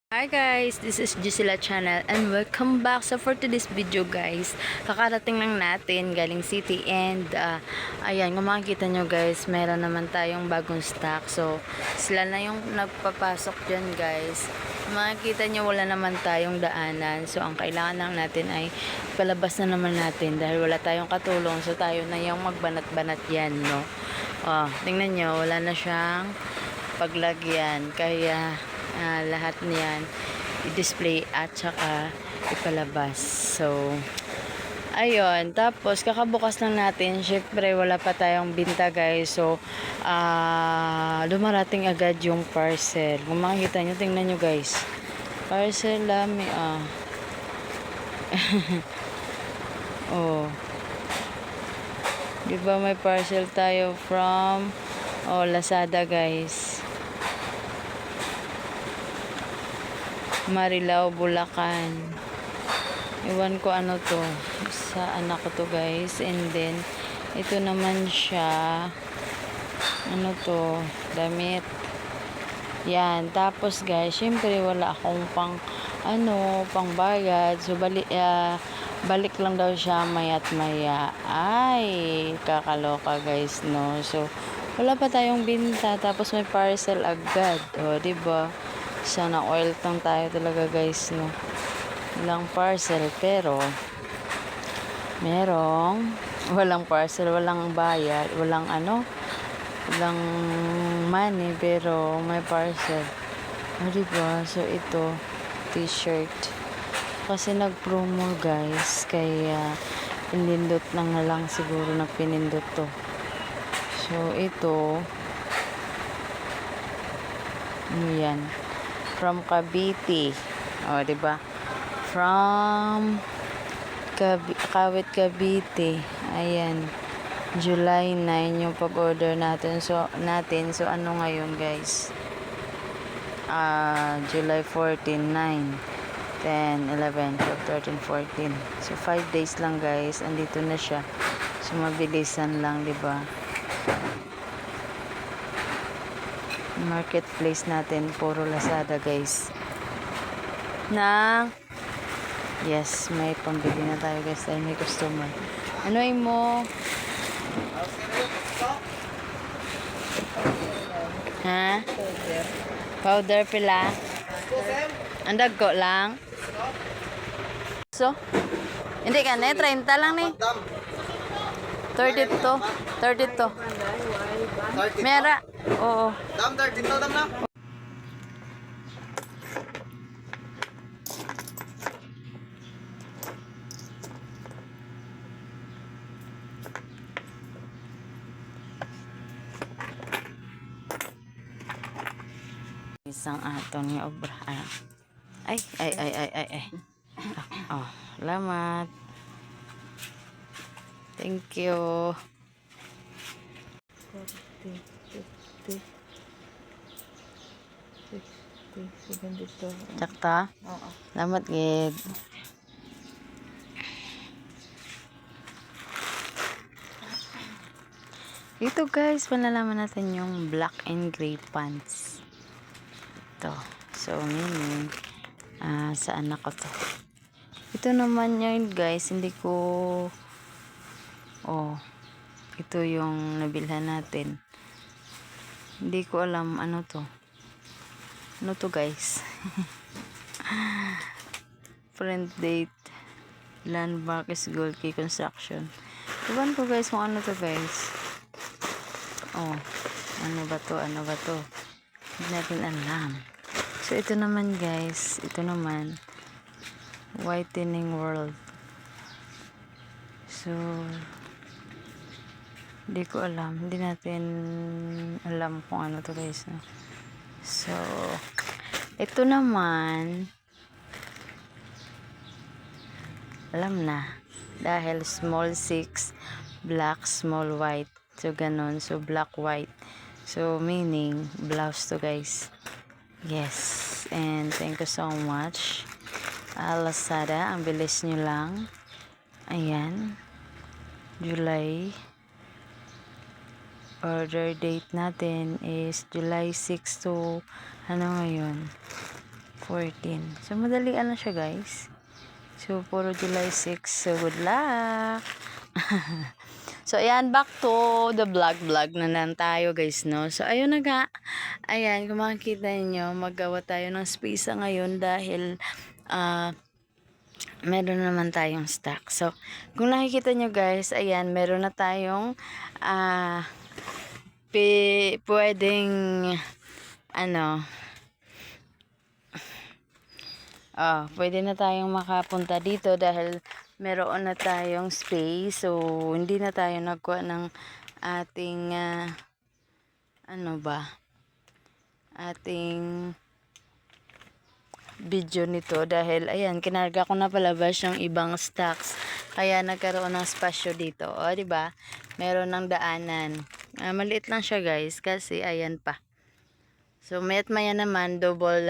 Hi guys, this is Gisela channel and welcome back. So for today's video guys, kakarating lang natin galing city and ayan, kung makikita nyo guys, meron naman tayong bagong stock. So sila na yung nagpapasok dyan guys. Kung makikita nyo, wala naman tayong daanan. So ang kailangan lang natin ay palabas na naman natin dahil wala tayong katulong. So tayo na yung magbanat-banat yan, no? Tingnan nyo, wala na siyang paglagyan. Kaya lahat niyan i-display at saka ipalabas. So ayun, tapos kakabukas lang natin, syempre wala pa tayong binta guys. So dumarating agad yung parcel. Kung makikita nyo, tingnan nyo guys, parcel lami oh, diba may parcel tayo from Lazada guys, Marilao, Bulacan. Iwan ko ano to sa anak ko to guys. And then ito naman siya, ano to, damit yan. Tapos guys, syempre wala akong pang bayad. So balik lang daw siya mayat maya. Ay kakaloka guys, no? So wala pa tayong binta, tapos may parcel agad, diba? Sana oil tang tayo talaga guys, no? Walang parcel pero walang parcel, walang bayad, walang walang money pero may parcel, diba? So ito t-shirt kasi nag-promo guys, kaya pinindot na lang siguro na pinindot to. So ito yan, from Cavite. Diba? From Kawit, Cavite. Ayan. July 9 yung pag-order natin. So ano ngayon guys? July 14, 9, 10, 11, 12, 13, 14. So 5 days lang guys. Andito na siya. So mabilisan lang, diba? Marketplace natin puro Lazada guys. Yes, may pambili na tayo guys dahil may customer. Ano mo? Ha? Powder pila? Andag ko lang. So, hindi ka na, 30 lang ni. 32. Mera. Oo. Dam 32 dam na. Isang aton nga obra. Ay. Salamat. Thank you. 40, 50, 60, 72. Sakta? Oo. Salamat, gid. Ito guys, malalaman natin yung black and gray pants. Ito. So, meaning, sa anak ko to. Ito naman yun guys, hindi ko, ito yung nabilhan natin. Hindi ko alam ano to. Ano to guys? Friend date. Landmark is Gold Key Construction. Iwan ko guys kung ano to guys. Ano ba to? Hindi natin alam. So ito naman guys, Whitening World. So hindi ko alam, hindi natin alam kung ano to guys, no? So ito naman alam na, dahil small 6 black, small white, so ganon. So black white, so meaning blouse to guys. Yes, and thank you so much Lazada, ang bilis nyo lang. Ayan, July, order date natin is July 6 to ano ngayon, 14. So, madalian lang siya, guys. So, puro July 6. So, good luck! So, ayan, back to the vlog na lang tayo, guys, no? So, ayun na nga. Ayan, kung makikita nyo, maggawa tayo ng space ngayon dahil, meron naman tayong stock. So, kung nakikita nyo, guys, ayan, meron na tayong, pwedeng, pwede na tayong makapunta dito dahil meron na tayong space. So, hindi na tayo nagkuha ng ating, ating video nito dahil, ayan, kinarga ko na palabas yung ibang stocks. Kaya nagkaroon ng spasyo dito. O, diba? Meron ng daanan. Maliit lang siya, guys, kasi, ayan pa. So, mayat maya naman, double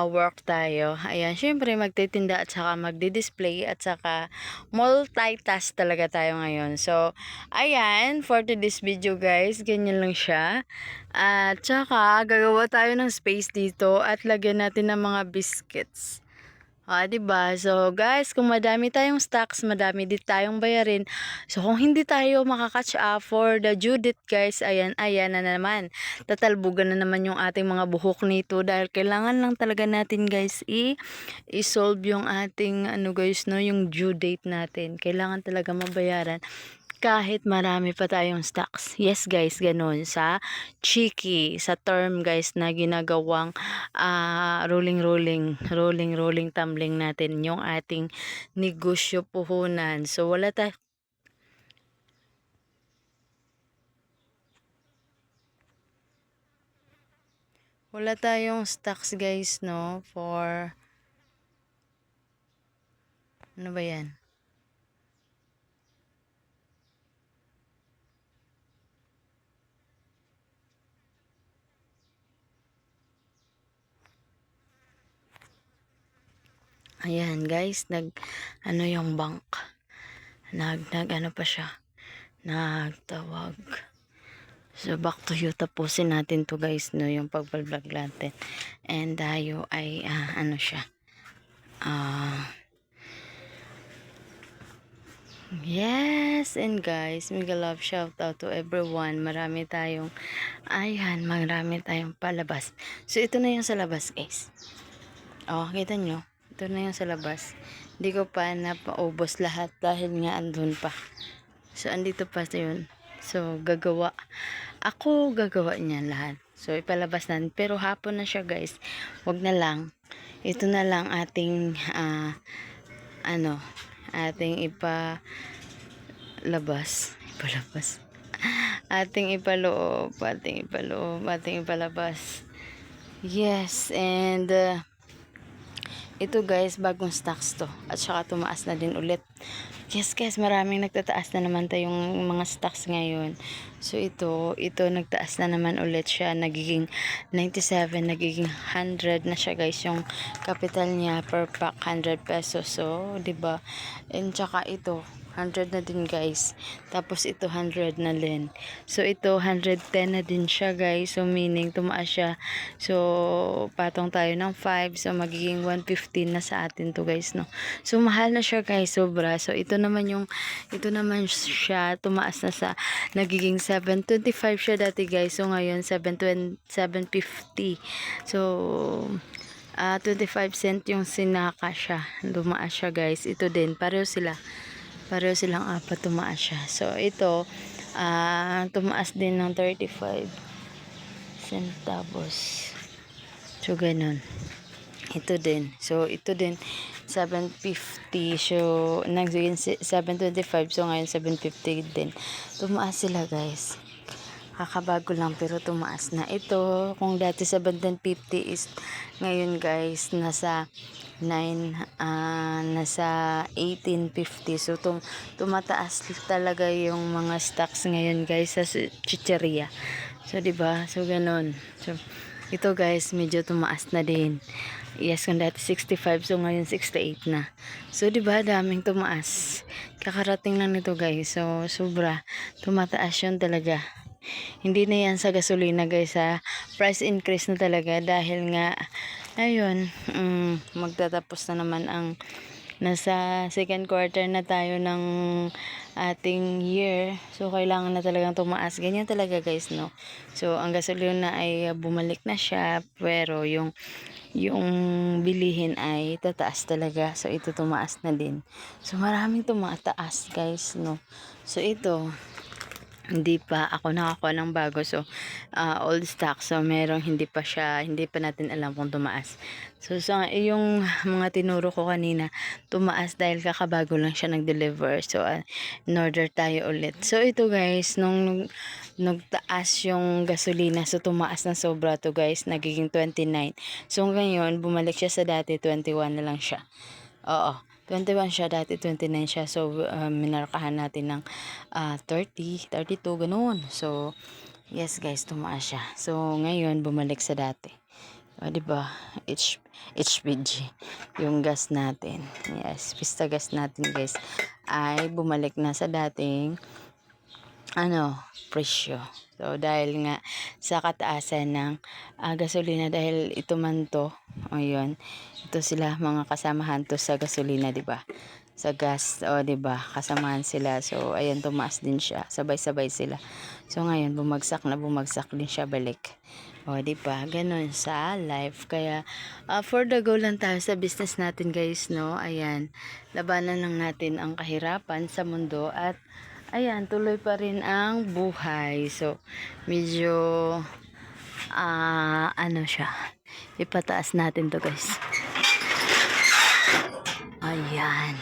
work tayo. Ayan, syempre, magtitinda at saka magdi-display at saka multitask talaga tayo ngayon. So, ayan, for today's video, guys, ganyan lang siya. At saka, gagawa tayo ng space dito at lagyan natin ng mga biscuits. Diba? So, guys, kung madami tayong stocks, madami din tayong bayarin. So, kung hindi tayo makakatch up for the due date, guys, ayan na naman. Tatalbugan na naman yung ating mga buhok nito dahil kailangan lang talaga natin, guys, i-solve yung ating, guys, no, yung due date natin. Kailangan talaga mabayaran kahit marami pa tayong stocks. Yes, guys, ganun. Sa cheeky, sa term, guys, na ginagawang rolling, tumbling natin yung ating negosyo puhunan. So, wala tayong stocks, guys, no, for ano ba yan? Ayan, guys, yung bank. Ano pa siya? Nagtawag. So, back to you. Tapusin natin to, guys, no, yung pag-vlog natin. And tayo ay, siya? Yes, and guys, mega love shout out to everyone. Marami tayong palabas. So, ito na yung sa labas, guys. Kita nyo? Ito na yung sa labas. Hindi ko pa napaubos lahat dahil nga andun pa. So, andito pa yun. So, gagawa niyan lahat. So, ipalabas natin. Pero hapon na siya, guys. Wag na lang. Ito na lang ating, ating ipalabas. Ating ipalabas. Yes, and, ito, guys, bagong stocks to. At saka tumaas na din ulit. Yes, guys, maraming nagtataas na naman tayong mga stocks ngayon. So, ito nagtaas na naman ulit siya. Nagiging 97, nagiging 100 na siya, guys. Yung capital niya per pack, 100 pesos. So, diba? And saka ito, 100 na din, guys. Tapos ito 100 na din. So ito 110 na din siya, guys. So meaning tumaas siya. So patong tayo ng 5. So magiging 115 na sa atin to, guys, no. So mahal na siya, guys, sobra. So ito naman siya tumaas na sa nagiging 725 siya dati, guys. So ngayon 750. So 25 cent yung sinaka siya. Tumaas siya, guys. Ito din, pareho silang apat, tumaas siya. So, ito, tumaas din ng 35 centavos. So, ganun. Ito din. So, ito din, 750. So, nagiging 725. So, ngayon, 750 din. Tumaas sila, guys. Kakabago lang, pero tumaas na. Ito, kung dati 750 is, ngayon, guys, nasa 1850. So tumataas talaga yung mga stocks ngayon, guys, sa chicheria. So diba? So ganun. So ito, guys, medyo tumaas na din. Yes, kung dati 65, so ngayon 68 na. So diba, daming tumaas. Kakarating lang nito, guys. So sobra tumataas yun talaga. Hindi na yan sa gasolina, guys, ha. Price increase na talaga dahil nga Ayun, magtatapos na naman ang nasa second quarter na tayo ng ating year. So, kailangan na talagang tumaas. Ganyan talaga guys, no? So, ang gasolina ay bumalik na siya, pero yung bilihin ay tataas talaga. So, ito tumaas na din. So, maraming tumataas guys, no? So, ito, hindi pa ako nakakuha ng bago, so old stock, so merong hindi pa natin alam kung tumaas. So yung mga tinuro ko kanina tumaas dahil kakabago lang siya nag-deliver, so in order tayo ulit. So ito guys, nung nagtaas yung gasolina, so tumaas ng sobra to guys, nagiging 29. So ngayon bumalik siya sa dati, 21 na lang siya. Oo, 21 siya, dati 29 siya. So, minarkahan natin ng 30, 32, ganun. So, yes guys, tumaas siya. So, ngayon, bumalik sa dati. O, diba? HPG. Yung gas natin. Yes, pista gas natin guys, ay bumalik na sa dating presyo. So, dahil nga sa kataasan ng gasolina, dahil ito man to, ayun, ito sila mga kasamahan to sa gasolina, 'di ba? Sa gas, 'di ba? Kasamahan sila. So, ayan, tumaas din siya. Sabay-sabay sila. So, ngayon bumagsak din siya balik. O, 'di ba? Ganun sa life. Kaya for the go lang tayo sa business natin, guys, no? Ayan. Labanan lang natin ang kahirapan sa mundo at ayan, tuloy pa rin ang buhay. So, medyo siya. Ipataas natin to guys. Ayan.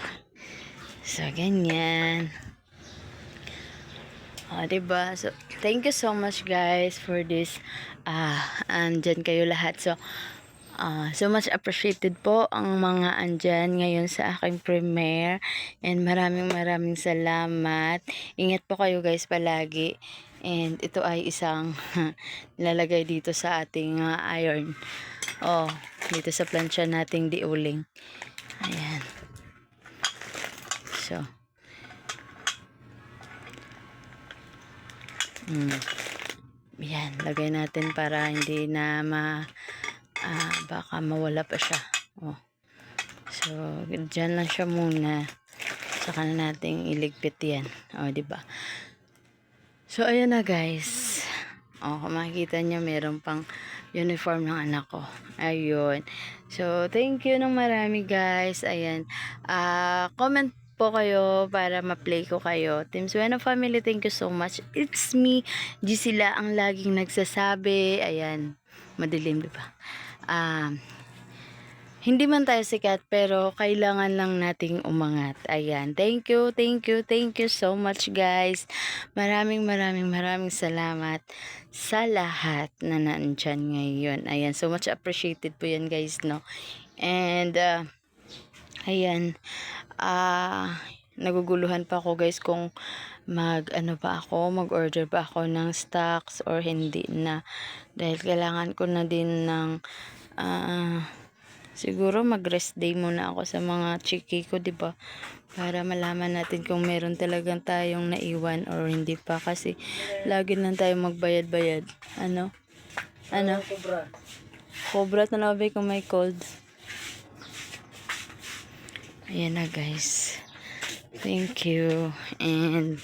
So, ganyan. Diba? So, thank you so much guys for this. Andyan kayo lahat. So, so much appreciated po ang mga andyan ngayon sa aking premiere. And maraming salamat. Ingat po kayo guys palagi. And ito ay isang nilalagay dito sa ating iron. Dito sa plancha nating diuling. Ayan. So, yan, lagay natin para hindi na baka mawala pa siya. So, dyan lang siya muna. Saka na natin iligpit yan. Diba? So, ayan na guys. Kung makikita nyo, meron pang uniform ng anak ko. Ayun. So, thank you ng marami guys. Ayan. Comment po kayo para ma-play ko kayo. Team Sueno Family, thank you so much. It's me, Gisela, ang laging nagsasabi. Ayan. Madilim, diba? Hindi man tayo sikat, pero kailangan lang nating umangat. Ayan. Thank you so much guys. Maraming salamat sa lahat na nandyan ngayon. Ayan. So much appreciated po yan guys, no? And, ayan. Naguguluhan pa ako guys kung mag-order pa ako ng stocks or hindi na. Dahil kailangan ko na din ng, siguro mag-rest day muna ako sa mga chiki ko, 'di ba? Para malaman natin kung meron talagang tayong naiwan or hindi pa, kasi lagi lang tayo magbayad-bayad. Ano? Cobra na labi kung may cold. Ayan na guys. Thank you and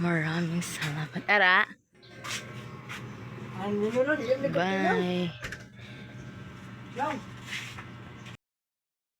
maraming salamat. Ara. Bye.